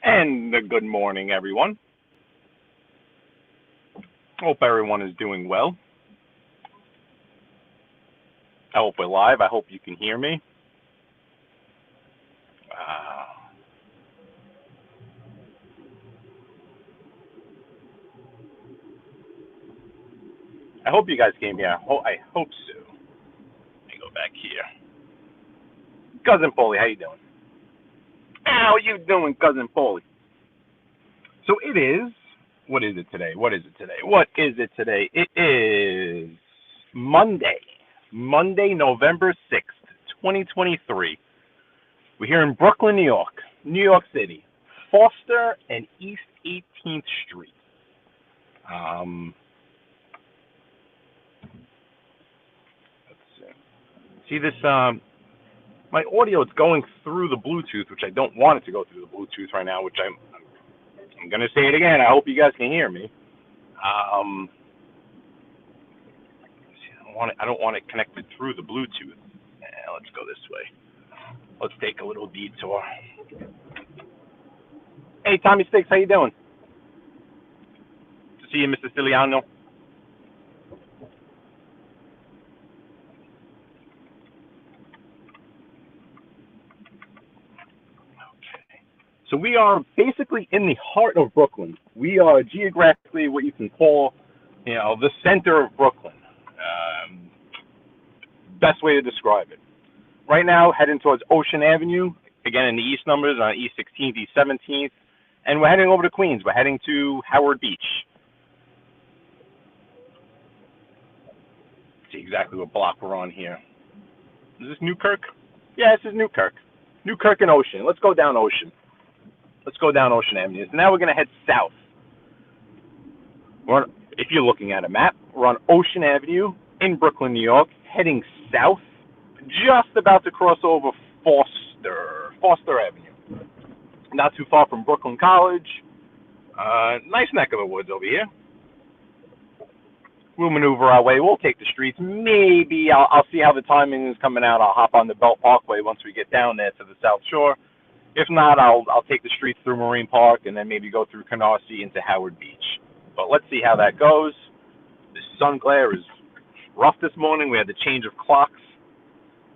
And good morning, everyone. Hope everyone is doing well. I hope we're live. I hope you can hear me. I hope you guys came here. I hope so. Let me go back here. Cousin Paulie, how you doing? How you doing, Cousin Paulie? So it is. What is it today? It is Monday. Monday, November 6th, 2023. We're here in Brooklyn, New York City, Foster and East 18th Street. Let's see this. My audio is going through the Bluetooth, which I don't want it to go through the Bluetooth right now. Which I'm gonna say it again. I hope you guys can hear me. I don't want it connected through the Bluetooth. Let's go this way. Let's take a little detour. Hey, Tommy Sticks, how you doing? To see you, Mr. Siciliano. Okay. So we are basically in the heart of Brooklyn. We are geographically what you can call, the center of Brooklyn. Best way to describe it. Right now, heading towards Ocean Avenue, again in the east numbers, on East 16th, East 17th, and we're heading over to Queens. We're heading to Howard Beach. Let's see exactly what block we're on here. Is this Newkirk? Yeah, this is Newkirk. Newkirk and Ocean. Let's go down Ocean. Let's go down Ocean Avenue. So now we're going to head south. If you're looking at a map, we're on Ocean Avenue in Brooklyn, New York, heading south, just about to cross over Foster Avenue. Not too far from Brooklyn College. Nice neck of the woods over here. We'll maneuver our way. We'll take the streets. Maybe I'll see how the timing is coming out. I'll hop on the Belt Parkway once we get down there to the South Shore. If not, I'll take the streets through Marine Park and then maybe go through Canarsie into Howard Beach. But let's see how that goes. The sun glare is rough this morning. We had the change of clocks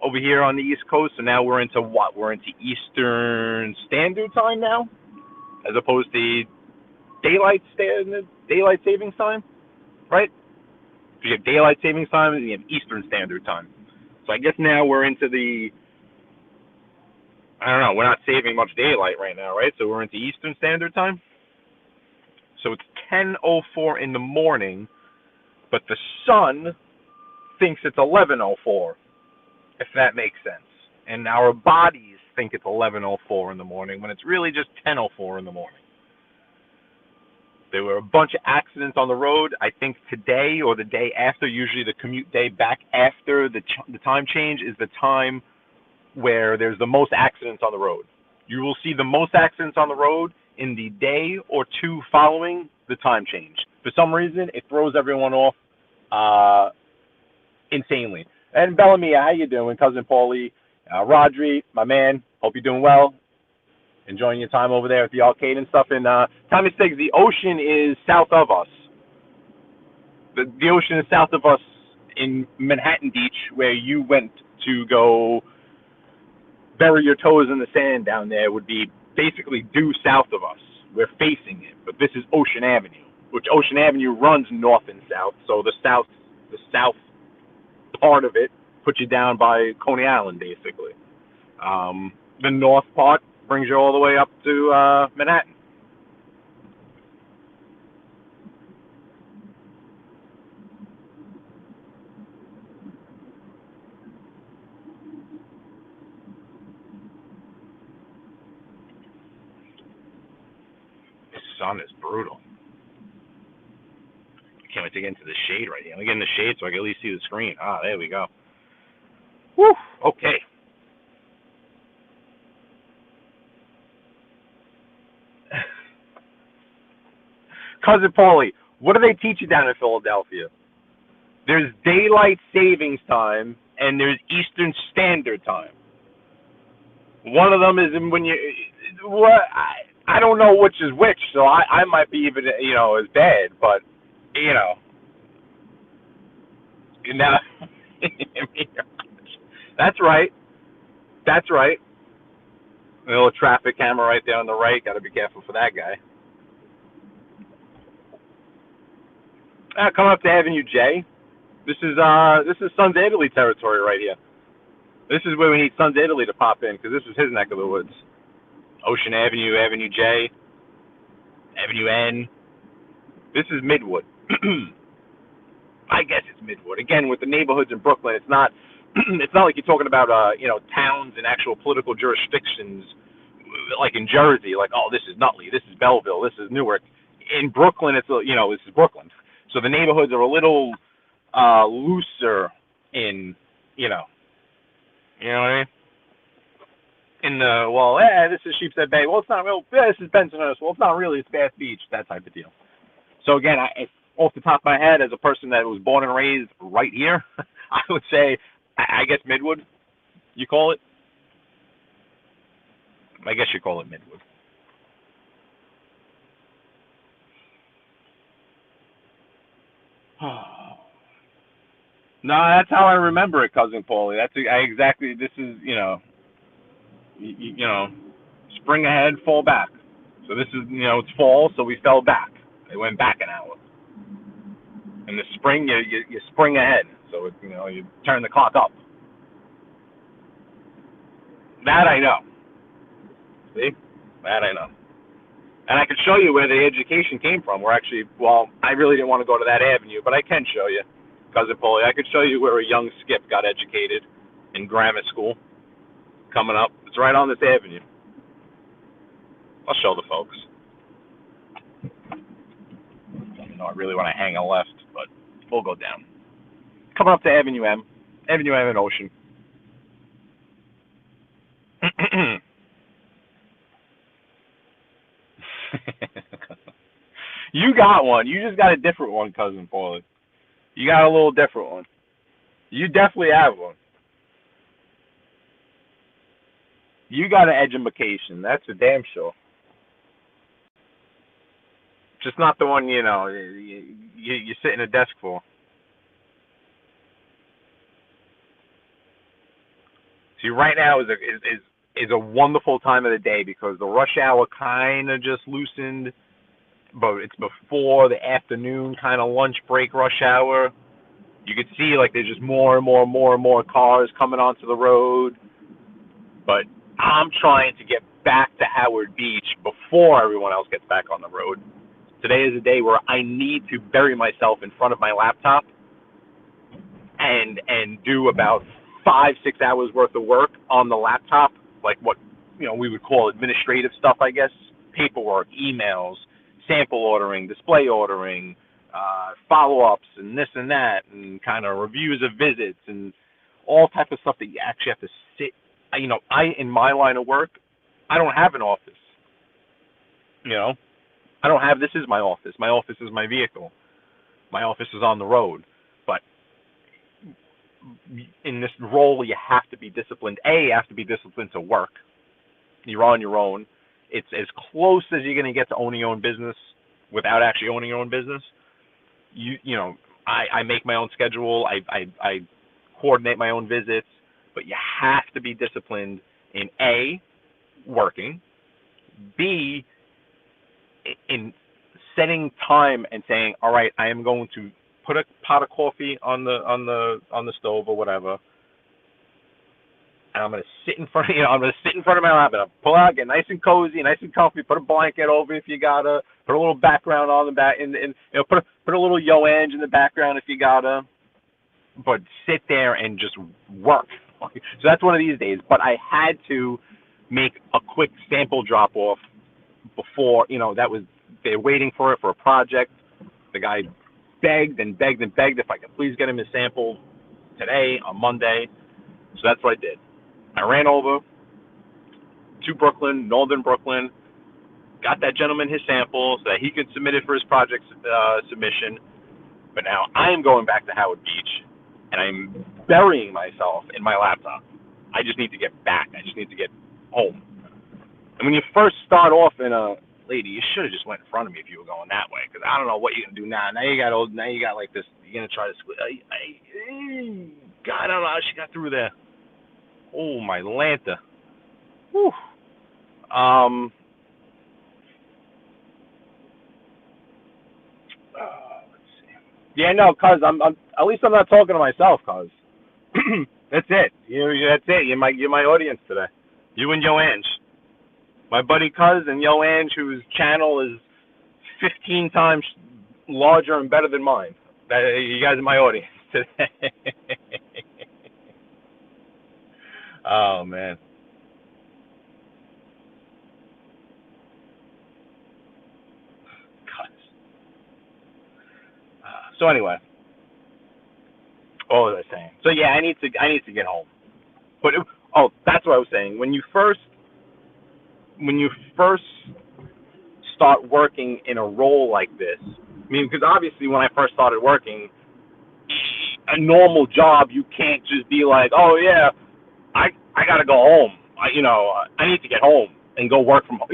over here on the East Coast, so now we're into what? We're into Eastern Standard Time now, as opposed to daylight savings time, right? You have daylight savings time and you have Eastern Standard Time. So I guess now we're into we're not saving much daylight right now, right? So we're into Eastern Standard Time. So it's 10:04 in the morning, but the sun thinks it's 11:04, if that makes sense. And our bodies think it's 11:04 in the morning when it's really just 10:04 in the morning. There were a bunch of accidents on the road. I think today or the day after, usually the commute day back after the time change is the time where there's the most accidents on the road. You will see the most accidents on the road in the day or two following the time change. For some reason, it throws everyone off insanely. And Bellamy, how you doing? Cousin Paulie, Rodri, my man, hope you're doing well. Enjoying your time over there at the arcade and stuff. And Tommy Stiggs, the ocean is south of us. The ocean is south of us in Manhattan Beach, where you went to go bury your toes in the sand down there, would be basically due south of us. We're facing it, but this is Ocean Avenue, which Ocean Avenue runs north and south. So the south part of it puts you down by Coney Island, basically. The north part brings you all the way up to Manhattan. The sun is brutal. I can't wait to get into the shade right here. Let me get in the shade so I can at least see the screen. There we go. Woo! Okay. Cousin Paulie, what do they teach you down in Philadelphia? There's daylight savings time and there's Eastern Standard Time. One of them is when you what I don't know which is which, so I might be even, as bad, but, you know, now, that's right. That's right. A little traffic camera right there on the right. Got to be careful for that guy. Coming up to Avenue J. This is Sons Italy territory right here. This is where we need Sons Italy to pop in because this is his neck of the woods. Ocean Avenue, Avenue J, Avenue N. This is Midwood. I guess it's Midwood. Again, with the neighborhoods in Brooklyn, it's not it's not like you're talking about towns and actual political jurisdictions like in Jersey. Like, oh, this is Nutley, this is Belleville, this is Newark. In Brooklyn, it's this is Brooklyn. So the neighborhoods are a little looser in what I mean. In the this is Sheepshead Bay. Well, it's not real. This is Bensonhurst. Well, it's not really. It's Bath Beach. That type of deal. So again, off the top of my head, as a person that was born and raised right here, I would say, I guess Midwood. You call it? I guess you call it Midwood. No, that's how I remember it, cousin Paulie. That's exactly. This is spring ahead, fall back. So this is it's fall, so we fell back. It went back an hour. In the spring, you spring ahead, so you turn the clock up. That I know. See, that I know. And I could show you where the education came from. I really didn't want to go to that avenue, but I can show you, cousin Paulie. I could show you where a young Skip got educated in grammar school. Coming up, it's right on this avenue. I'll show the folks. I really want to hang a left, but we'll go down. Coming up to Avenue M and Ocean. You got one. You just got a different one, cousin Paulie. You got a little different one. You definitely have one. You got an education. That's a damn sure. Just not the one you sit in a desk for. See, right now is a wonderful time of the day because the rush hour kind of just loosened, but it's before the afternoon kind of lunch break rush hour. You could see like there's just more and more cars coming onto the road, but I'm trying to get back to Howard Beach before everyone else gets back on the road. Today is a day where I need to bury myself in front of my laptop and do about 5-6 hours worth of work on the laptop, like what we would call administrative stuff, I guess, paperwork, emails, sample ordering, display ordering, follow-ups, and this and that, and kind of reviews of visits and all type of stuff that you actually have to sit. In my line of work, I don't have an office. This is my office. My office is my vehicle. My office is on the road. But in this role, you have to be disciplined. You have to be disciplined to work. You're on your own. It's as close as you're going to get to owning your own business without actually owning your own business. I make my own schedule. I coordinate my own visits. But you have to be disciplined in A, working, B, in setting time and saying, all right, I am going to put a pot of coffee on the stove or whatever, and I'm going to sit in front of my lap, and I'll pull out, get nice and cozy, nice and comfy, put a blanket over if you gotta, put a little background on the back, and put a little Yo Ange in the background if you gotta, but sit there and just work. So that's one of these days. But I had to make a quick sample drop off before, they're waiting for it for a project. The guy begged and begged and begged if I could please get him his sample today on Monday. So that's what I did. I ran over to Brooklyn, Northern Brooklyn, got that gentleman his sample so that he could submit it for his project submission. But now I am going back to Howard Beach, and I'm burying myself in my laptop. I just need to get back. I just need to get home. And when you first start off in a lady, you should have just went in front of me if you were going that way, because I don't know what you're gonna do now. Now you got old. Now you got like this. You're gonna try to squeeze. God, I don't know how she got through there. Oh my Lanta. Whew. Let's see. Yeah, no, cuz I'm at least I'm not talking to myself, cuz. That's it. That's it. You're my audience today. You and Yo Ange. My buddy Cuz and Yo Ange, whose channel is 15 times larger and better than mine. You guys are my audience today. Oh, man. Cuz. So anyway, what was I saying? So yeah, I need to get home. But that's what I was saying. When you first start working in a role like this, I mean, because obviously when I first started working, a normal job, you can't just be like, oh yeah, I gotta go home. I need to get home and go work from home.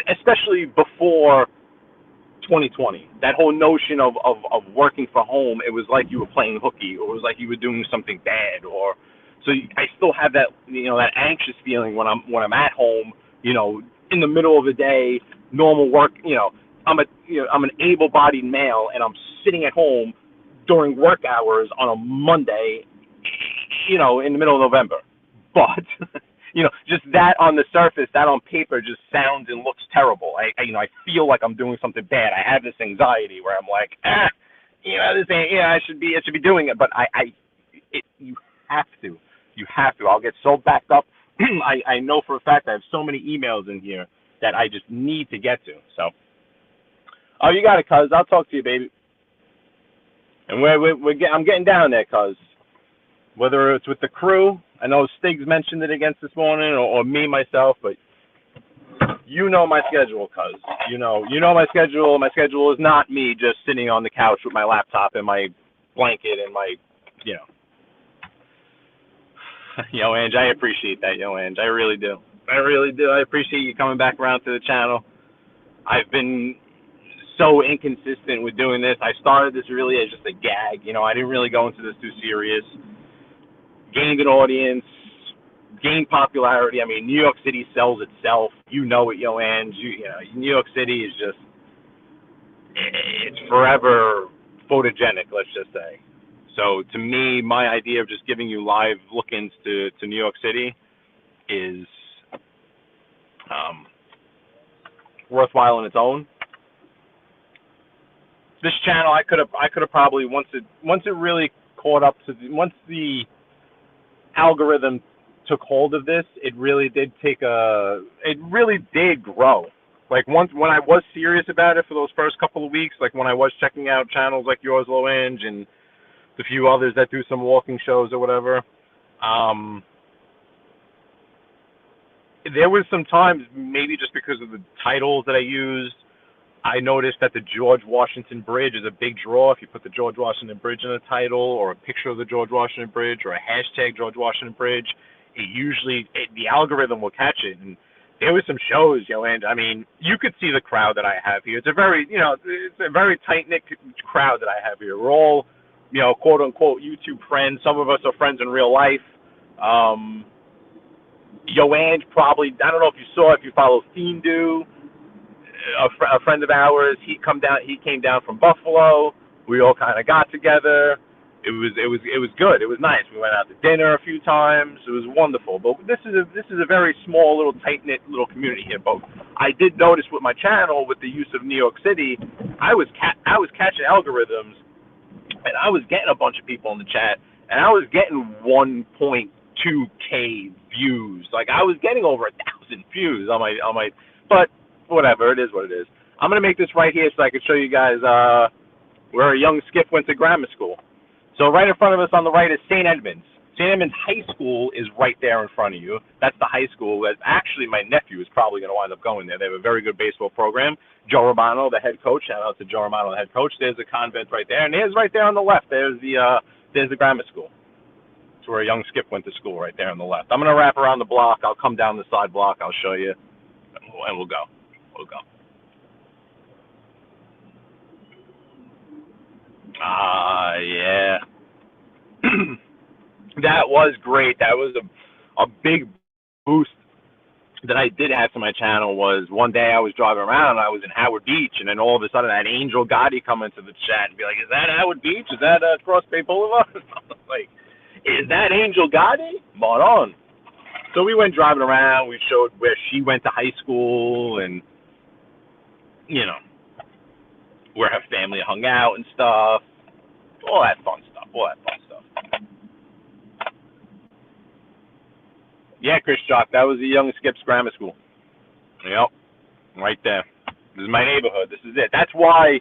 Especially before 2020, that whole notion of working from home, it was like you were playing hooky, or it was like you were doing something bad, or so I still have that that anxious feeling when I'm at home, in the middle of the day, normal work. I'm an able-bodied male, and I'm sitting at home during work hours on a Monday, in the middle of November. But just that on the surface, that on paper, just sounds and looks terrible. I feel like I'm doing something bad. I have this anxiety where I'm like, this ain't, I should be doing it, but you have to. I'll get so backed up. I know for a fact I have so many emails in here that I just need to get to. So, oh, you got it, cuz. I'll talk to you, baby. And I'm getting down there, cuz. Whether it's with the crew, I know Stiggs mentioned it against this morning, or me myself, but you know my schedule, cuz. You know my schedule. My schedule is not me just sitting on the couch with my laptop and my blanket and my, Yo, Ange, I appreciate that, Yo, Ange. I really do. I appreciate you coming back around to the channel. I've been so inconsistent with doing this. I started this really as just a gag. I didn't really go into this too serious. Gained an audience, gained popularity. I mean, New York City sells itself. You know it, Yo Ange. New York City is just, it's forever photogenic, let's just say. So to me, my idea of just giving you live look-ins to New York City is worthwhile in its own. This channel, I could have probably, once it really caught up to once the algorithm took hold of this, it really did grow. Like when I was serious about it for those first couple of weeks, like when I was checking out channels like yours, Low Ange, and the few others that do some walking shows or whatever, there was some times, maybe just because of the titles that I used, I noticed that the George Washington Bridge is a big draw. If you put the George Washington Bridge in the title, or a picture of the George Washington Bridge, or a hashtag George Washington Bridge, the algorithm will catch it. And there was some shows, and I mean, you could see the crowd that I have here. It's a very, it's a very tight-knit crowd that I have here. We're all, quote unquote YouTube friends. Some of us are friends in real life. Yo Ange probably, I don't know if you follow Fiendu, a friend of ours. He came down from Buffalo. We all kind of got together. It was good. It was nice. We went out to dinner a few times. It was wonderful. But this is a very small, little tight-knit little community here. But I did notice with my channel, with the use of New York City, I was catching algorithms, and I was getting a bunch of people in the chat, and I was getting 1.2K views. Like, I was getting over 1,000 views on my. But whatever, it is what it is. I'm gonna make this right here so I can show you guys where a young Skip went to grammar school. So right in front of us on the right is St. Edmunds. St. Edmunds High School is right there in front of you. That's the high school that actually my nephew is probably going to wind up going there. They have a very good baseball program. Joe Romano, the head coach. Shout out to Joe Romano, the head coach. There's the convent right there, and there's right there on the left. There's the grammar school. It's where a young Skip went to school right there on the left. I'm going to wrap around the block. I'll come down the side block. I'll show you. and we'll go. We'll go. Yeah. That was great. That was a big boost that I did have to my channel. Was one day I was driving around and I was in Howard Beach, and then all of a sudden I had Angel Gotti come into the chat and be like, "Is that Howard Beach? Is that Cross Bay Boulevard?" I was like, "Is that Angel Gotti?" Spot on. So we went driving around. We showed where she went to high school, and you know where her family hung out and stuff. All that fun stuff. All that fun stuff. Yeah, Chris Jock, that was the young Skips Grammar School. Yep, right there. This is my neighborhood. This is it. That's why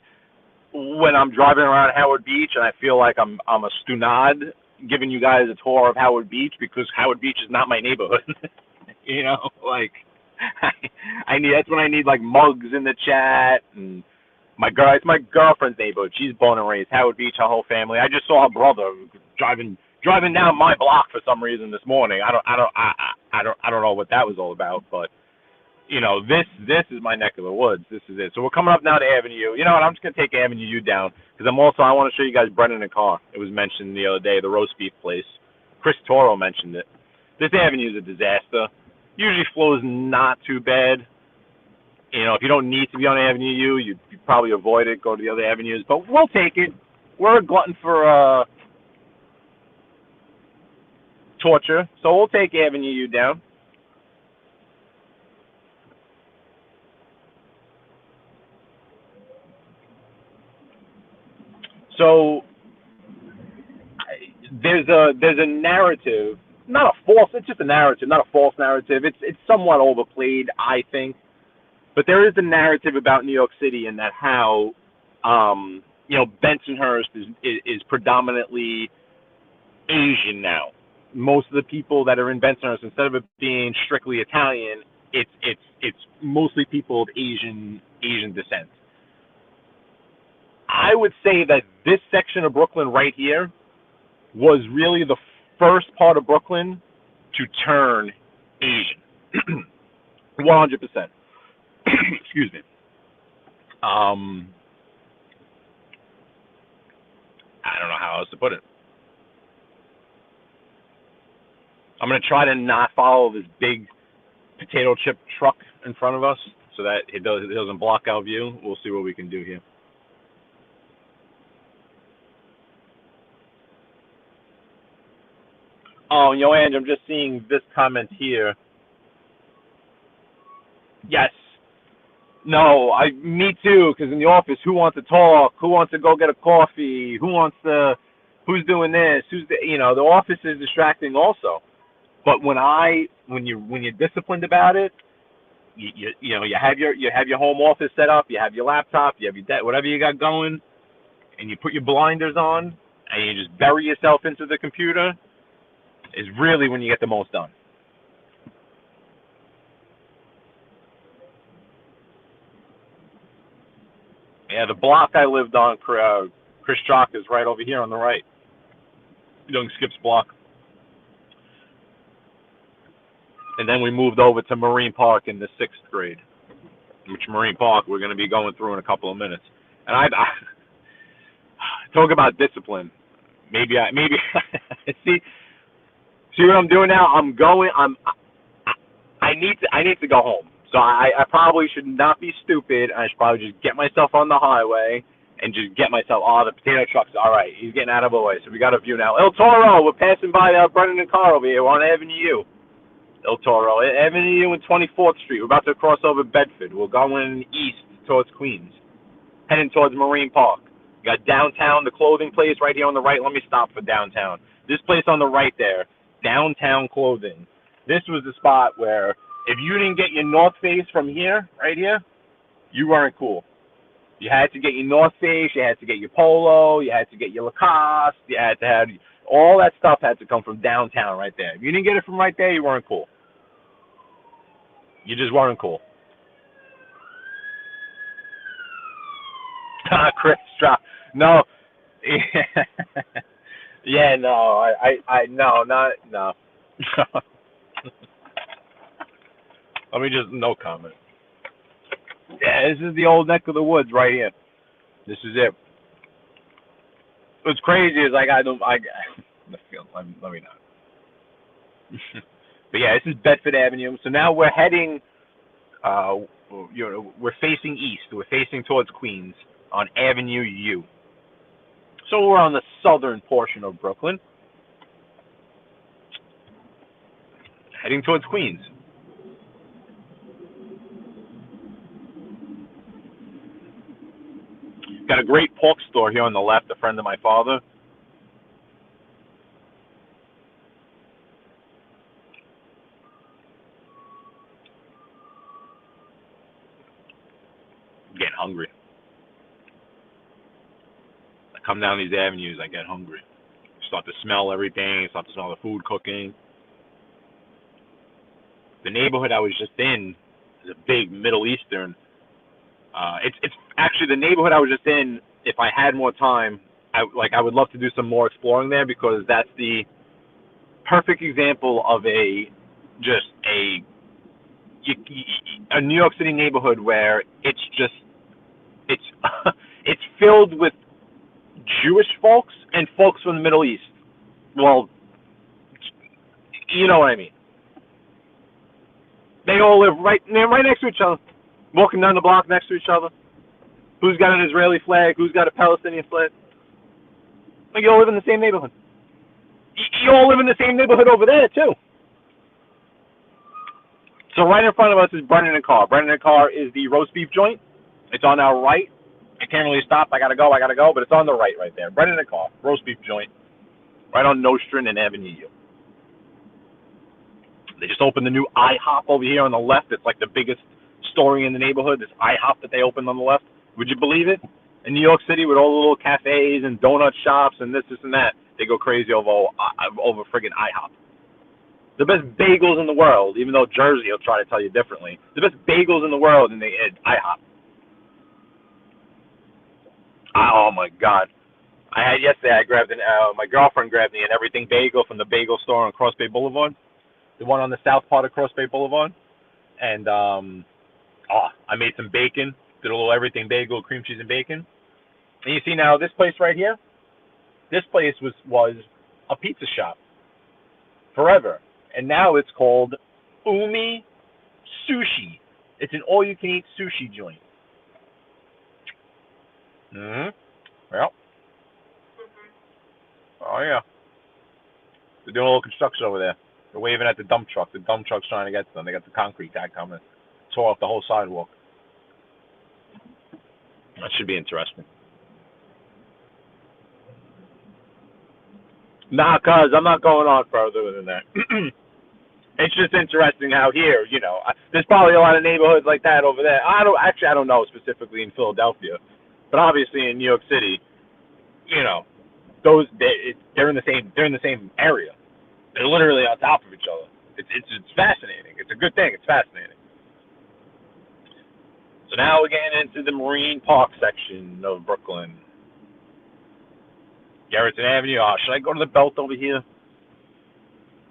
when I'm driving around Howard Beach and I feel like I'm a stunad giving you guys a tour of Howard Beach, because Howard Beach is not my neighborhood. You know, like I need, that's when I need like mugs in the chat, and it's my girlfriend's neighborhood. She's born and raised Howard Beach, her whole family. I just saw her brother driving down my block for some reason this morning. I don't know what that was all about, but you know, this is my neck of the woods. This is it. So we're coming up now to Avenue U. You know what? I'm just gonna take Avenue U down because I want to show you guys Brennan and Carr. It was mentioned the other day, the roast beef place. Chris Toro mentioned it. This avenue is a disaster. Usually flows not too bad. You know, if you don't need to be on Avenue U, you probably avoid it. Go to the other avenues, but we'll take it. We're a glutton for torture, so we'll take Avenue U down. So there's a narrative, not a false. It's just a narrative, not a false narrative. It's somewhat overplayed, I think, but there is a narrative about New York City and that how you know, Bensonhurst is predominantly Asian now. Most of the people that are in Bensonhurst, instead of it being strictly Italian, it's mostly people of Asian descent. I would say that this section of Brooklyn right here was really the first part of Brooklyn to turn Asian. 100%. Excuse me. I don't know how else to put it. I'm going to try to not follow this big potato chip truck in front of us so that it doesn't block our view. We'll see what we can do here. Oh, Ange, I'm just seeing this comment here. Yes. No, me too, because in the office, who wants to talk? Who wants to go get a coffee? Who's doing this? The office is distracting also. But when you're disciplined about it, you have your home office set up, you have your laptop, you have your whatever you got going, and you put your blinders on, and you just bury yourself into the computer, is really when you get the most done. Yeah, the block I lived on, Chris Jock, is right over here on the right. Young Skip's block. And then we moved over to Marine Park in the 6th grade, which Marine Park we're going to be going through in a couple of minutes. And I talk about discipline. Maybe see what I'm doing now. I need to go home. So I probably should not be stupid. I should probably just get myself on the highway and just get myself. Oh, the potato truck's all right. He's getting out of the way, so we got a view now. El Toro, we're passing by Brennan and Carr over here. We're on Avenue U. El Toro, Avenue U and 24th Street. We're about to cross over Bedford. We're going east towards Queens, heading towards Marine Park. We got downtown, the clothing place right here on the right. Let me stop for downtown. This place on the right there, downtown clothing. This was the spot where if you didn't get your North Face from here, right here, you weren't cool. You had to get your North Face, you had to get your Polo, you had to get your Lacoste, you had to have all that stuff had to come from downtown right there. If you didn't get it from right there, you weren't cool. You just weren't cool. Chris, no. Yeah, no, no, not, no. Let me just, no comment. Yeah, this is the old neck of the woods right here. This is it. What's crazy is like I don't I let me not. But yeah, this is Bedford Avenue. So now we're heading. Uh, we're facing east. We're facing towards Queens on Avenue U. So we're on the southern portion of Brooklyn, heading towards Queens. Got a great pork store here on the left. A friend of my father. I'm getting hungry. I come down these avenues, I get hungry. Start to smell everything. Start to smell the food cooking. The neighborhood I was just in is a big Middle Eastern. It's actually the neighborhood I was just in. If I had more time, I would love to do some more exploring there because that's the perfect example of just a New York City neighborhood where it's it's filled with Jewish folks and folks from the Middle East. Well, you know what I mean. They all live right next to each other, walking down the block next to each other. Who's got an Israeli flag? Who's got a Palestinian flag? Like you all live in the same neighborhood. You all live in the same neighborhood over there too. So right in front of us is Brennan and Carr. Brennan and Carr is the roast beef joint. It's on our right. I can't really stop. I gotta go, but it's on the right there. Brennan and Carr, roast beef joint, right on Nostrand and Avenue U. They just opened the new IHOP over here on the left. It's like the biggest story in the neighborhood, this IHOP that they opened on the left. Would you believe it? In New York City with all the little cafes and donut shops and this and that, they go crazy over friggin' IHOP. The best bagels in the world, even though Jersey will try to tell you differently. The best bagels in the world, and they had IHOP. Oh my God! I had yesterday. I grabbed my girlfriend grabbed me an everything bagel from the bagel store on Cross Bay Boulevard, the one on the south part of Cross Bay Boulevard, and I made some bacon, did a little everything bagel, cream cheese and bacon. And you see now this place right here, this place was a pizza shop forever, and now it's called Umi Sushi. It's an all-you-can-eat sushi joint. Well. Oh yeah. They're doing a little construction over there. They're waving at the dump truck. The dump truck's trying to get to them. They got the concrete guy coming. Tore off the whole sidewalk. That should be interesting. Nah, cuz I'm not going on further than that. It's just interesting how here, there's probably a lot of neighborhoods like that over there. I don't know specifically in Philadelphia, but obviously in New York City, they're in the same area. They're literally on top of each other. It's fascinating. It's a good thing. It's fascinating. So now we're getting into the Marine Park section of Brooklyn. Garrison Avenue. Oh, should I go to the belt over here?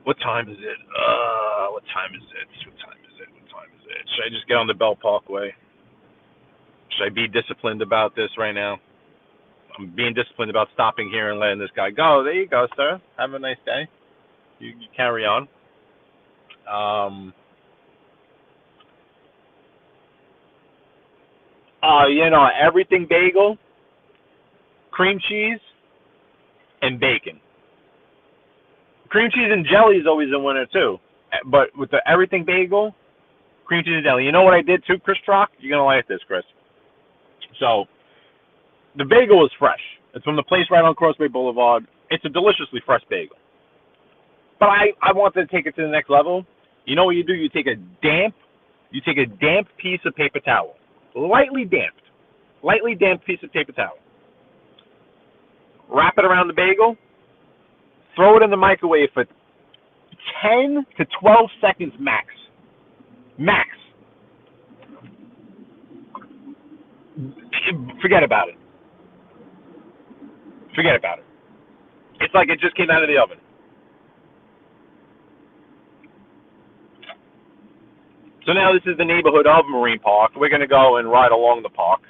What time is it? What time is it? Should I just get on the Belt Parkway? Should I be disciplined about this right now? I'm being disciplined about stopping here and letting this guy go. There you go, sir. Have a nice day. You carry on. Everything bagel, cream cheese, and bacon. Cream cheese and jelly is always a winner too. But with the everything bagel, cream cheese and jelly. You know what I did too, Chris Trock? You're going to like this, Chris. So, the bagel is fresh. It's from the place right on Cross Bay Boulevard. It's a deliciously fresh bagel. But I wanted to take it to the next level. You know what you do? You take a damp piece of paper towel. Lightly damp piece of paper towel. Wrap it around the bagel. Throw it in the microwave for 10 to 12 seconds max. Max. Forget about it. It's like it just came out of the oven. So now this is the neighborhood of Marine Park. We're going to go and ride along the park.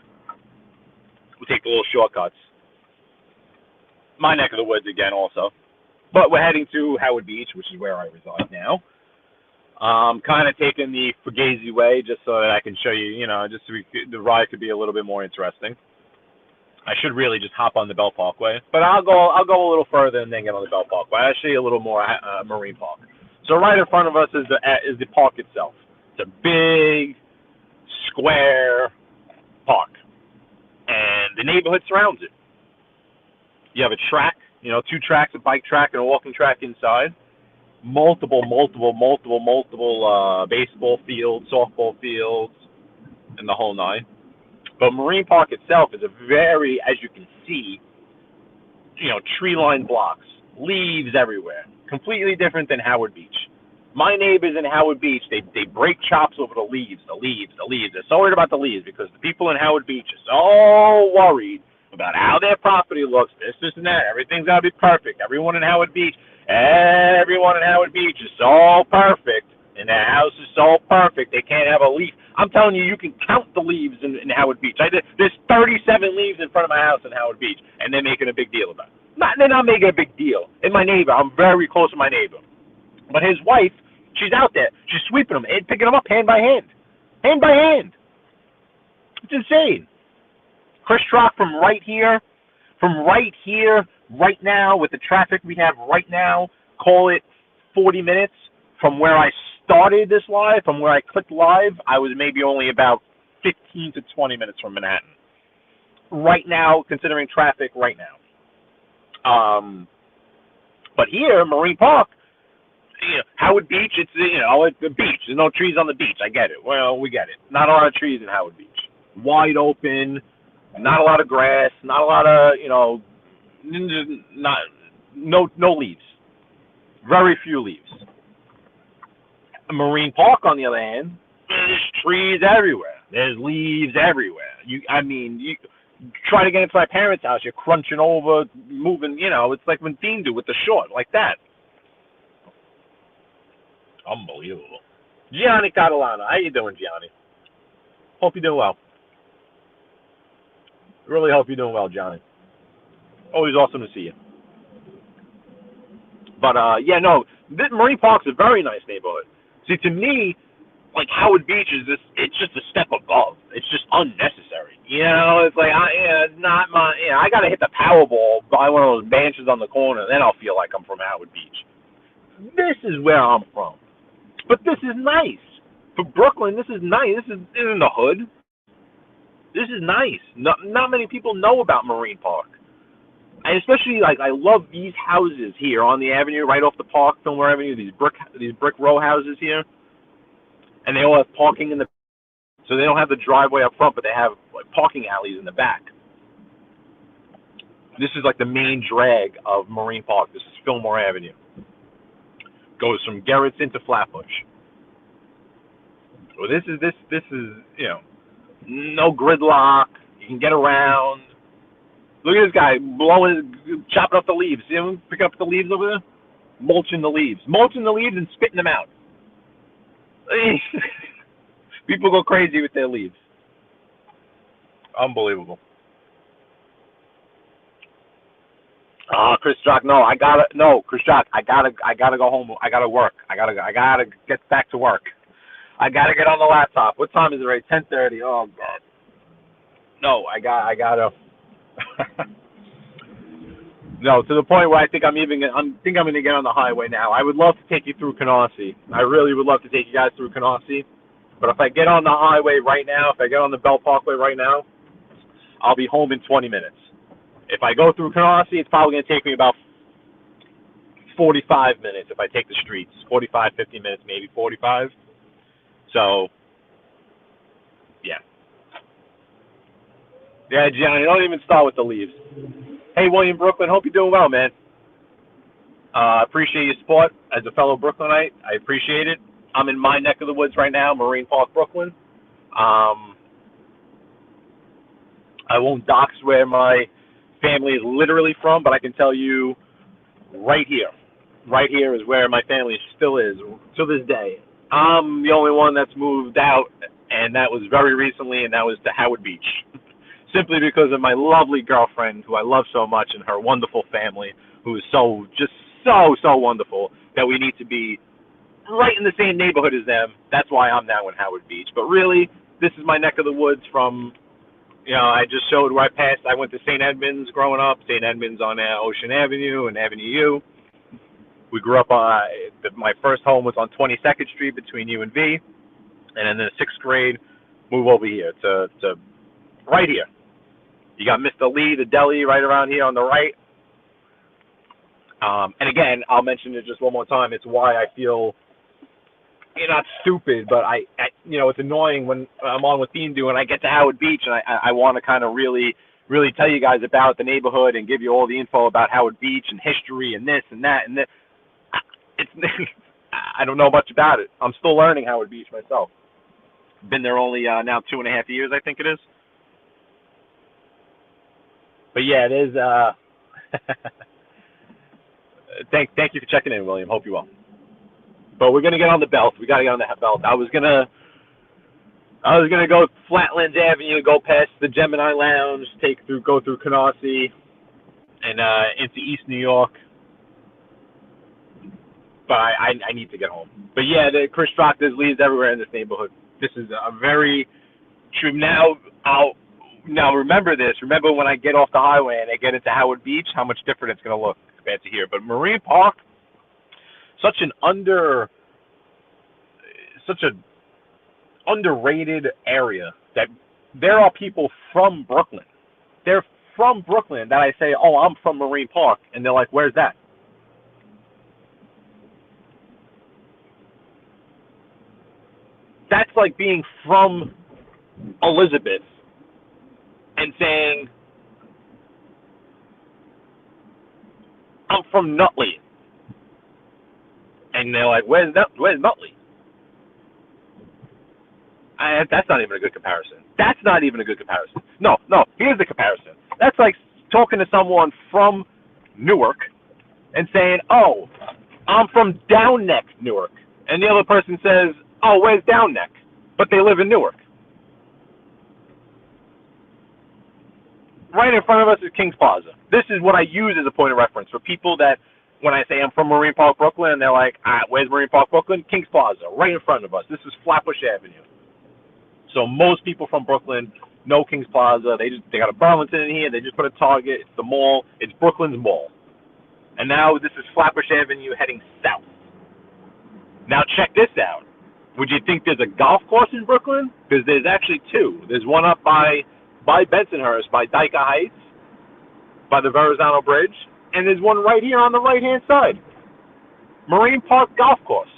We'll take the little shortcuts. My neck of the woods again also. But we're heading to Howard Beach, which is where I reside now. Kind of taking the Fugazi way just so that I can show you, just so the ride could be a little bit more interesting. I should really just hop on the Belt Parkway, but I'll go a little further and then get on the Belt Parkway. I'll show you a little more Marine Park. So right in front of us is the park itself. It's a big square park, and the neighborhood surrounds it. You have a track, 2 tracks, a bike track and a walking track inside. Multiple baseball fields, softball fields, and the whole nine. But Marine Park itself is a very, as you can see, tree-lined blocks, leaves everywhere. Completely different than Howard Beach. My neighbors in Howard Beach, they break chops over the leaves. They're so worried about the leaves because the people in Howard Beach are so worried about how their property looks, this and that. Everything's got to be perfect. Everyone in Howard Beach is so perfect, and their house is so perfect, they can't have a leaf. I'm telling you, you can count the leaves in Howard Beach. There's 37 leaves in front of my house in Howard Beach, and they're making a big deal about it. They're not making a big deal. And my neighbor, I'm very close to my neighbor. But his wife, she's out there. She's sweeping them and picking them up hand by hand. Hand by hand. It's insane. Chris Rock from right here, right now, with the traffic we have right now, call it 40 minutes from where I started this live, from where I clicked live, I was maybe only about 15 to 20 minutes from Manhattan. Right now, considering traffic right now. But here, Marine Park, Howard Beach, it's a beach. There's no trees on the beach. I get it. Well, we get it. Not a lot of trees in Howard Beach. Wide open, not a lot of grass, not a lot of, no leaves. Very few leaves. Marine Park, on the other hand, there's trees everywhere. There's leaves everywhere. You try to get into my parents' house, you're crunching over, moving, it's like when Dean do with the short, like that. Unbelievable. Gianni Catalano, how you doing, Gianni? Hope you're doing well. Really hope you're doing well, Johnny. Always awesome to see you. But, Marine Park's a very nice neighborhood. See, to me, like Howard Beach it's just a step above. It's just unnecessary. It's like, I got to hit the Powerball, buy one of those mansions on the corner, then I'll feel like I'm from Howard Beach. This is where I'm from. But this is nice. For Brooklyn, this is nice. This is in the hood. This is nice. Not many people know about Marine Park. And especially, I love these houses here on the avenue, right off the park, Fillmore Avenue, these brick row houses here. And they all have parking in the so they don't have the driveway up front, but they have parking alleys in the back. This is like the main drag of Marine Park. This is Fillmore Avenue. Goes from Gerritsen into Flatbush. Well, this is no gridlock. You can get around. Look at this guy chopping up the leaves. See him picking up the leaves over there? Mulching the leaves and spitting them out. People go crazy with their leaves. Unbelievable. Chris Jock, Chris Jock, I gotta go home. I gotta work. I gotta get back to work. I gotta get on the laptop. What time is it? Right, 10:30. Oh God. No, I gotta. No, to the point where I think I'm gonna get on the highway now. I would love to take you through Canarsie. I really would love to take you guys through Canarsie. But if I get on the highway right now, if I get on the Belt Parkway right now, I'll be home in 20 minutes. If I go through Canarsie, it's probably going to take me about 45 minutes if I take the streets. 45, 50 minutes, maybe 45. So, yeah. Yeah, Johnny, don't even start with the leaves. Hey, William Brooklyn, hope you're doing well, man. Appreciate your support as a fellow Brooklynite. I appreciate it. I'm in my neck of the woods right now, Marine Park, Brooklyn. I won't dox where my family is literally from, but I can tell you right here is where my family still is to this day. I'm the only one that's moved out, and that was very recently, and that was to Howard Beach. Simply because of my lovely girlfriend, who I love so much, and her wonderful family, who is just so wonderful, that we need to be right in the same neighborhood as them. That's why I'm now in Howard Beach. But really, this is my neck of the woods from, I just showed where I passed. I went to St. Edmunds growing up, St. Edmunds on Ocean Avenue and Avenue U. We grew up on, my first home was on 22nd Street between U and V. And in the sixth grade, move over here to right here. You got Mr. Lee, the deli, right around here on the right. And again, I'll mention it just one more time. It's why I feel, not stupid, but it's annoying when I'm on with Dean and I get to Howard Beach, and I want to kind of really tell you guys about the neighborhood and give you all the info about Howard Beach and history and this and that and this. It's I don't know much about it. I'm still learning Howard Beach myself. Been there only now 2.5 years, I think it is. But yeah, it is. Thank you for checking in, William. Hope you're well. But we're gonna get on the belt. We gotta get on the belt. I was gonna go Flatlands Avenue, go past the Gemini Lounge, go through Canarsie, and into East New York. But I need to get home. But yeah, the Chris Rock, there's leaves everywhere in this neighborhood. This is a very true. Now remember this. Remember when I get off the highway and I get into Howard Beach, how much different it's going to look compared to here. But Marine Park, such an underrated area that there are people from Brooklyn. They're from Brooklyn that I say, oh, I'm from Marine Park. And they're like, where's that? That's like being from Elizabeth and saying, I'm from Nutley. And they're like, where's Nutley? That's not even a good comparison. No, here's the comparison. That's like talking to someone from Newark and saying, oh, I'm from Down Neck, Newark. And the other person says, oh, where's Down Neck? But they live in Newark. Right in front of us is Kings Plaza. This is what I use as a point of reference for people that, when I say I'm from Marine Park, Brooklyn, and they're like, where's Marine Park, Brooklyn? Kings Plaza, right in front of us. This is Flatbush Avenue. So most people from Brooklyn know Kings Plaza. They got a Burlington in here. They just put a Target. It's the mall. It's Brooklyn's mall. And now this is Flatbush Avenue heading south. Now check this out. Would you think there's a golf course in Brooklyn? Because there's actually two. There's one up by Bensonhurst, by Dyker Heights, by the Verrazano Bridge, and there's one right here on the right-hand side. Marine Park Golf Course.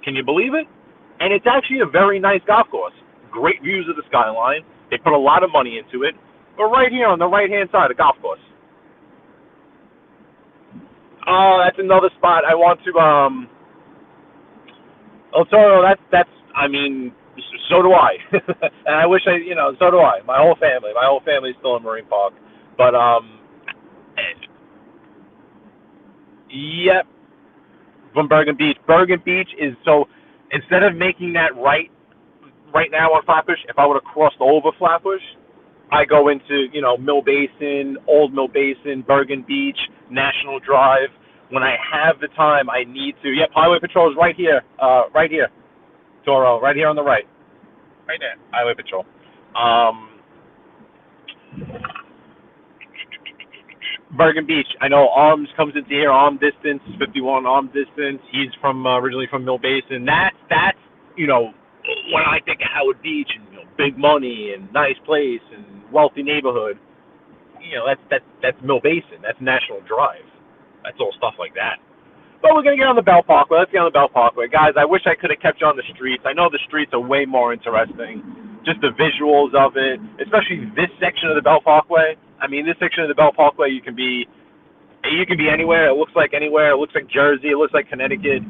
Can you believe it? And it's actually a very nice golf course. Great views of the skyline. They put a lot of money into it. But right here on the right-hand side, a golf course. Oh, that's another spot I want to, that's, I mean, so do I. And I wish so do I. My whole family's still in Marine Park. But, yep, from Bergen Beach. Bergen Beach is, so, instead of making that right now on Flatbush, if I would have crossed over Flatbush, I go into, Mill Basin, Old Mill Basin, Bergen Beach, National Drive. When I have the time, I need to. Yep, Highway Patrol is right here, Toro, right here on the right. Right there, Highway Patrol. Bergen Beach. I know Arms comes into here, arm distance, 51 arm distance. He's from originally from Mill Basin. That's when I think of Howard Beach and big money and nice place and wealthy neighborhood, that's Mill Basin. That's National Drive. That's all stuff like that. But we're going to get on the Belt Parkway. Let's get on the Belt Parkway. Guys, I wish I could have kept you on the streets. I know the streets are way more interesting. Just the visuals of it, especially this section of the Belt Parkway. I mean, this section of the Belt Parkway, you can be anywhere. It looks like anywhere. It looks like Jersey. It looks like Connecticut.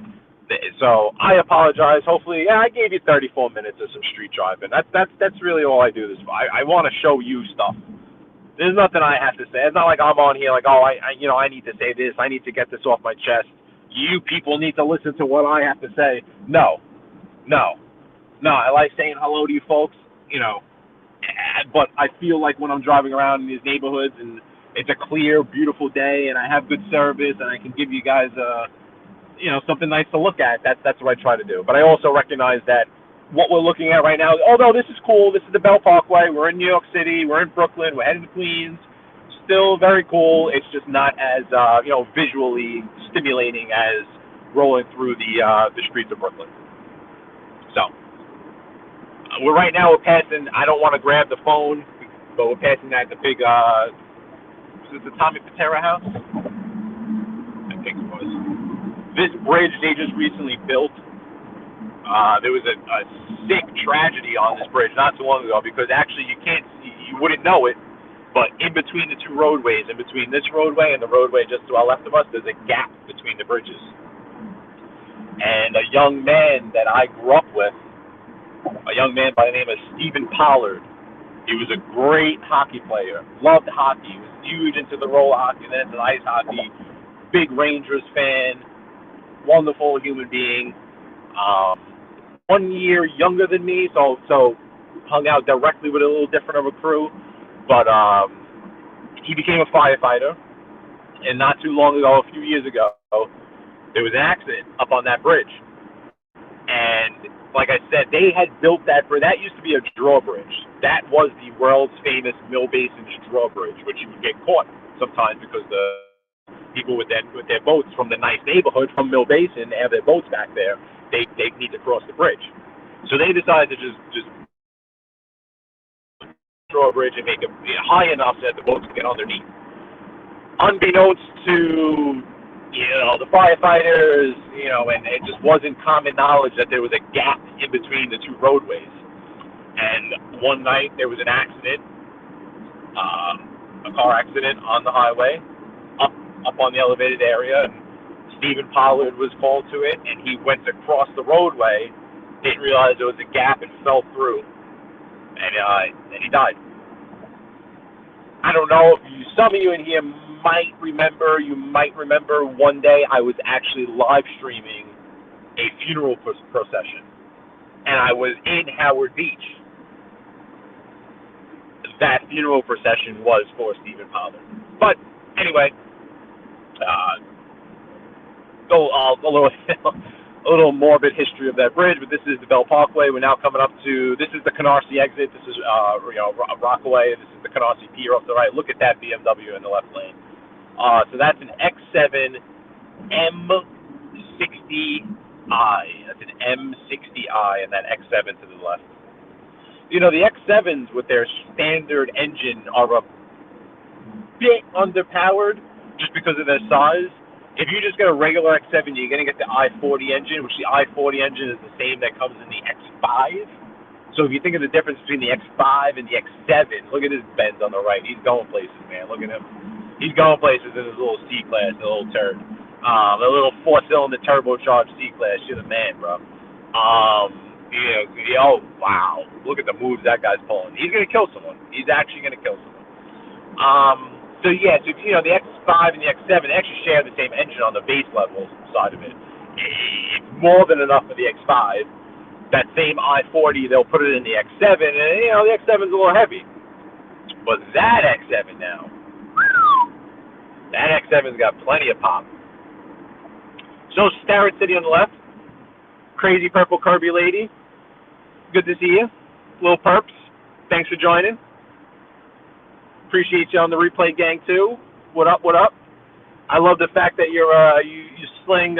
So I apologize. Hopefully, I gave you 34 minutes of some street driving. That's really all I do this for. I want to show you stuff. There's nothing I have to say. It's not like I'm on here like, oh, I need to say this. I need to get this off my chest. You people need to listen to what I have to say. No. No, no, I like saying hello to you folks, but I feel like when I'm driving around in these neighborhoods and it's a clear, beautiful day and I have good service and I can give you guys something nice to look at. That's what I try to do. But I also recognize that what we're looking at right now, although this is cool, this is the Belt Parkway. We're in New York City. We're in Brooklyn. We're heading to Queens. Still very cool. It's just not as visually stimulating as rolling through the streets of Brooklyn. So we're passing. I don't want to grab the phone, but we're passing that the big is it the Tommy Patera house? I think it was. This bridge they just recently built. There was a sick tragedy on this bridge not too long ago because actually you wouldn't know it, but in between the two roadways, in between this roadway and the roadway just to our left of us, there's a gap between the bridges. And a young man that I grew up with, a young man by the name of Stephen Pollard, he was a great hockey player, loved hockey, was huge into the roller hockey and then into ice hockey, big Rangers fan, wonderful human being. 1 year younger than me, so hung out directly with a little different of a crew. But he became a firefighter, and not too long ago, a few years ago, there was an accident up on that bridge. And like I said, they had built that bridge. That used to be a drawbridge. That was the world's famous Mill Basin drawbridge, which you would get caught sometimes because the people with their boats from the nice neighborhood from Mill Basin, they have their boats back there. They need to cross the bridge. So they decided to just draw a bridge and make it high enough so that the boats can get underneath. Unbeknownst to the firefighters, and it just wasn't common knowledge that there was a gap in between the two roadways. And one night there was an accident, a car accident on the highway, up on the elevated area, and Stephen Pollard was called to it, and he went across the roadway, didn't realize there was a gap, and fell through, and he died. I don't know if some of you in here might remember. You might remember one day I was actually live streaming a funeral procession, and I was in Howard Beach. That funeral procession was for Stephen Pollard. But anyway, a little morbid history of that bridge, but this is the Belt Parkway. We're now coming up to, this is the Canarsie exit. This is Rockaway. This is the Canarsie Pier off the right. Look at that BMW in the left lane. So that's an X7 M60i. That's an M60i, and that X7 to the left. The X7s with their standard engine are a bit underpowered just because of their size. If you just get a regular X7, you're going to get the i40 engine, which the i40 engine is the same that comes in the X5. So if you think of the difference between the X5 and the X7, look at this Benz on the right. He's going places, man. Look at him. He's going places in his little C-Class, the little turd. The little 4-cylinder turbocharged C-Class. You're the man, bro. Oh, wow. Look at the moves that guy's pulling. He's going to kill someone. He's actually going to kill someone. So the X5 and the X7 actually share the same engine on the base level side of it. It's more than enough for the X5. That same i40, they'll put it in the X7, and the X7's a little heavy. But that X7 now, that X7's got plenty of pop. So Starrett City on the left, crazy purple Kirby lady. Good to see you, little perps. Thanks for joining. Appreciate you on the replay gang too. What up? What up? I love the fact that you sling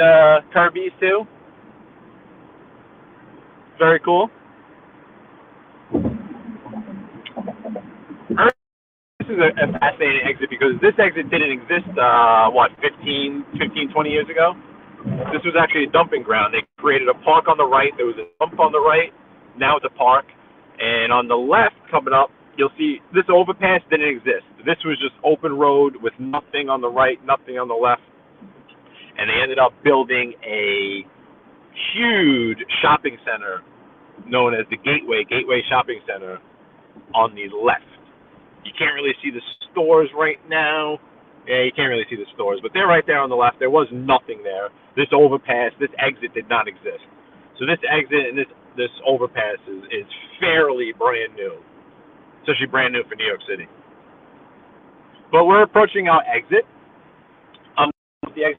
Kirby's too. Very cool. This is a fascinating exit because this exit didn't exist 20 years ago. This was actually a dumping ground. They created a park on the right. There was a dump on the right. Now it's a park. And on the left coming up, you'll see this overpass didn't exist. This was just open road with nothing on the right, nothing on the left. And they ended up building a huge shopping center known as the Gateway Shopping Center on the left. You can't really see the stores right now. Yeah, you can't really see the stores, but they're right there on the left. There was nothing there. This overpass, this exit did not exist. So this exit and this this overpass is fairly brand new, especially brand new for New York City. But we're approaching our exit. The exit.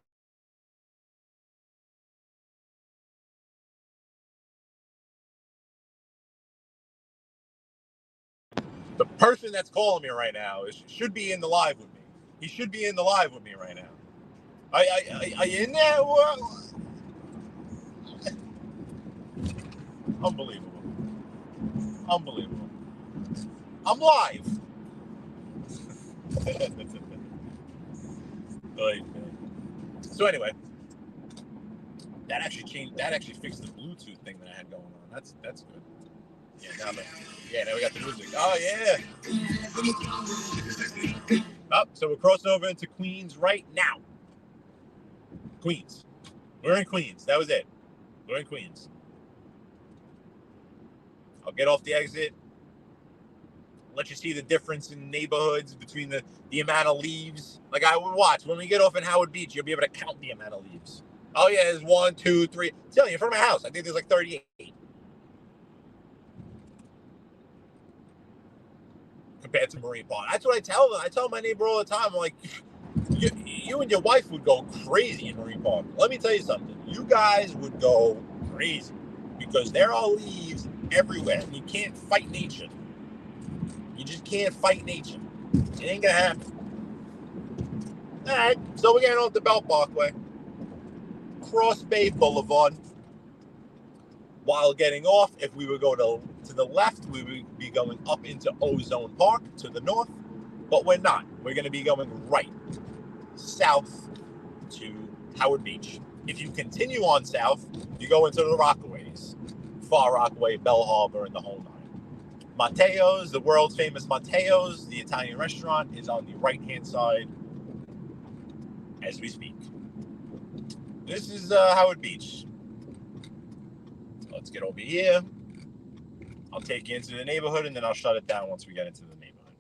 The person that's calling me right now should be in the live with me. He should be in the live with me right now. Are you in there? Unbelievable. Unbelievable. I'm live. So anyway, that actually changed. That actually fixed the Bluetooth thing that I had going on. That's good. Yeah, now we got the music. Oh yeah. Oh, so we're crossing over into Queens right now. Queens. We're in Queens. That was it. We're in Queens. I'll get off the exit. Let you see the difference in neighborhoods between the amount of leaves. Like I would watch when we get off in Howard Beach, you'll be able to count the amount of leaves. Oh yeah, there's 1, 2, 3. I'm telling you, in front of my house, I think there's like 38 compared to Marine Park. That's what I tell them. I tell my neighbor all the time. I'm like, you and your wife would go crazy in Marine Park. Let me tell you something. You guys would go crazy because there are leaves everywhere. And you can't fight nature. You just can't fight nature. It ain't gonna happen. All right, so we're getting off the Belt Parkway, Cross Bay Boulevard. While getting off, if we were going to the left, we would be going up into Ozone Park to the north, but we're not. We're going to be going right south to Howard Beach. If you continue on south, you go into the Rockaways, Far Rockaway, Bell Harbor, and the whole nine. Matteo's, the world's famous Matteo's, the Italian restaurant, is on the right-hand side as we speak. This is Howard Beach. Let's get over here. I'll take you into the neighborhood, and then I'll shut it down once we get into the neighborhood.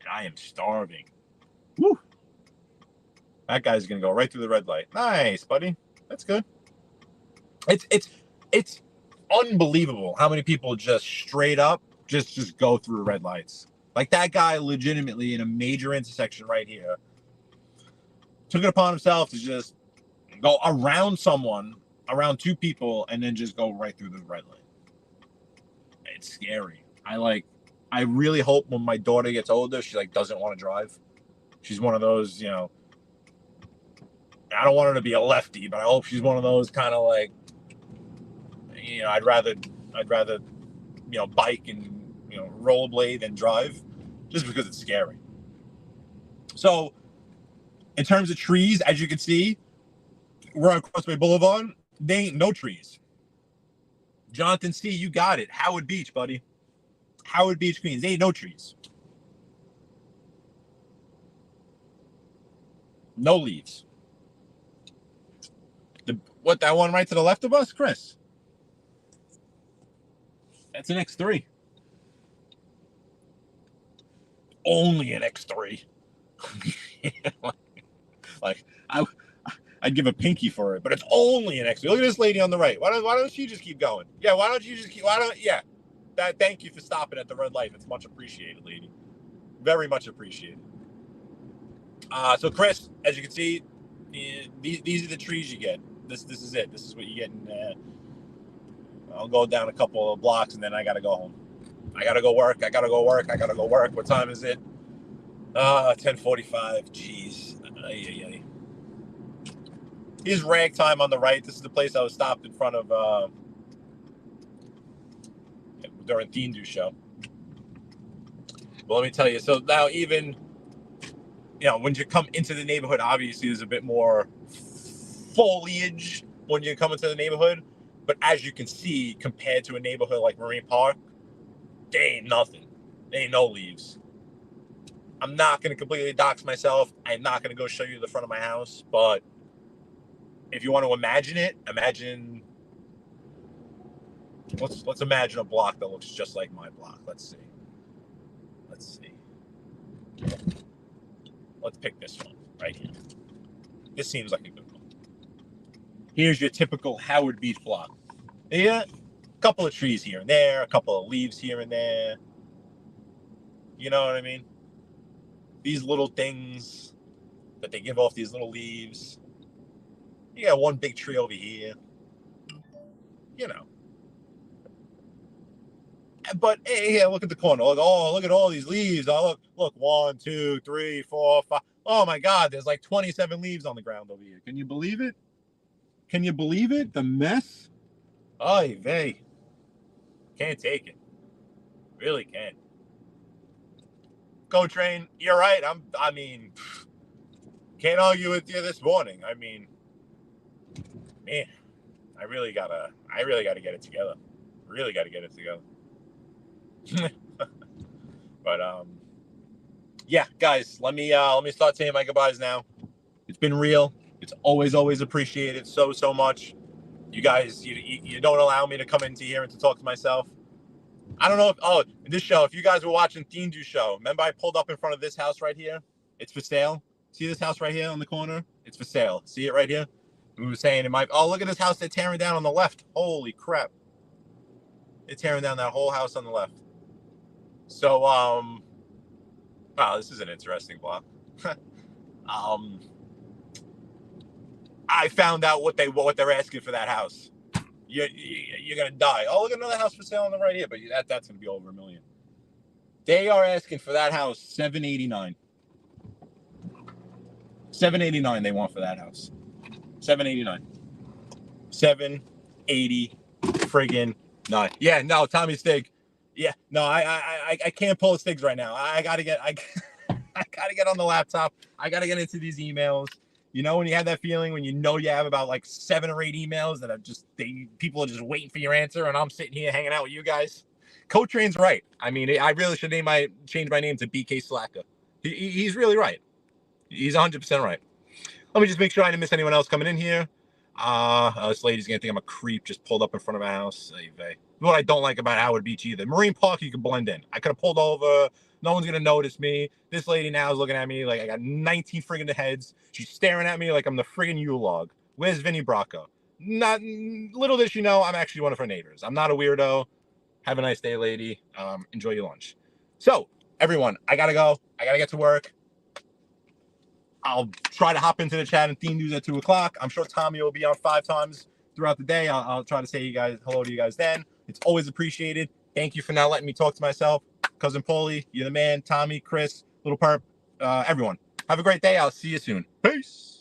And I am starving. Woo! That guy's gonna go right through the red light. Nice, buddy. That's good. It's unbelievable how many people just straight up just go through red lights. Like that guy legitimately in a major intersection right here took it upon himself to just go around someone, around two people, and then just go right through the red light. It's scary. I really hope when my daughter gets older, she doesn't want to drive. She's one of those, I don't want her to be a lefty, but I hope she's one of those kind of I'd rather bike and rollerblade than drive, just because it's scary. So, in terms of trees, as you can see, we're on Crossway Boulevard. There ain't no trees. Jonathan C., you got it. Howard Beach, buddy. Howard Beach, Queens. There ain't no trees. No leaves. That one right to the left of us, Chris? That's an X3. Only an X3. I'd give a pinky for it, but it's only an X3. Look at this lady on the right. Why don't she just keep going? Yeah, why don't you just keep? Yeah. Thank you for stopping at the red light. It's much appreciated, lady. Very much appreciated. So Chris, as you can see, these are the trees you get. This is it. This is what you get in. I'll go down a couple of blocks and then I gotta go home. I gotta go work. What time is it? 10:45. Jeez. Here's Ragtime on the right. This is the place I was stopped in front of during Thindu show. Well, let me tell you. So now even, when you come into the neighborhood, obviously there's a bit more foliage when you come into the neighborhood. But as you can see, compared to a neighborhood like Marine Park, there ain't nothing. There ain't no leaves. I'm not going to completely dox myself. I'm not going to go show you the front of my house. But if you want to imagine it, let's imagine a block that looks just like my block. Let's see. Let's pick this one right here. This seems like a good one. Here's your typical Howard Beach block. Yeah, a couple of trees here and there, a couple of leaves here and there. You know what I mean? These little things that they give off, these little leaves. You got one big tree over here. You know. But hey, look at the corner. Oh, look at all these leaves. Oh, look, 1, 2, 3, 4, 5. Oh my God, there's like 27 leaves on the ground over here. Can you believe it? Can you believe it? The mess? Oy vey. Can't take it. Really can't. Go Train, you're right. I mean, can't argue with you this morning. I mean, man, I really gotta get it together. Really gotta get it together. But yeah, guys, let me start saying my goodbyes now. It's been real. It's always appreciated so much. You guys, you don't allow me to come into here and to talk to myself. I don't know if this show, if you guys were watching Thindu's show, remember I pulled up in front of this house right here? It's for sale. See this house right here on the corner? It's for sale. See it right here? We were saying it might. Oh, look at this house they're tearing down on the left. Holy crap! They're tearing down that whole house on the left. So wow, this is an interesting block. I found out what they're asking for that house. You're gonna die. Oh, look at another house for sale on the right here, but that's gonna be over $1 million. They are asking for that house $789. $789 they want for that house. $789. $780 friggin' 9. Yeah, no, Tommy Stig. Yeah, no, I can't pull the Stigs right now. I gotta get on the laptop. I gotta get into these emails. You know, when you have that feeling when you know you have about like 7 or 8 emails that are people are just waiting for your answer, and I'm sitting here hanging out with you guys. Coach Train's right. I mean, I really should change my name to BK Slacker. He's really right. He's 100% right. Let me just make sure I didn't miss anyone else coming in here. This lady's gonna think I'm a creep. Just pulled up in front of my house. What I don't like about Howard Beach either. Marine Park, you can blend in. I could have pulled over. No one's gonna notice me. This lady now is looking at me like I got 19 friggin' heads. She's staring at me like I'm the friggin' Yule-log. Where's Vinny Bracco? Not little does she know, I'm actually one of her neighbors. I'm not a weirdo. Have a nice day, lady. Enjoy your lunch. So, everyone, I gotta go. I gotta get to work. I'll try to hop into the chat and Theme News at 2 o'clock. I'm sure Tommy will be on 5 times throughout the day. I'll try to say hello to you guys then. It's always appreciated. Thank you for now letting me talk to myself. Cousin Paulie, you're the man. Tommy, Chris, Little Perp, everyone. Have a great day. I'll see you soon. Peace.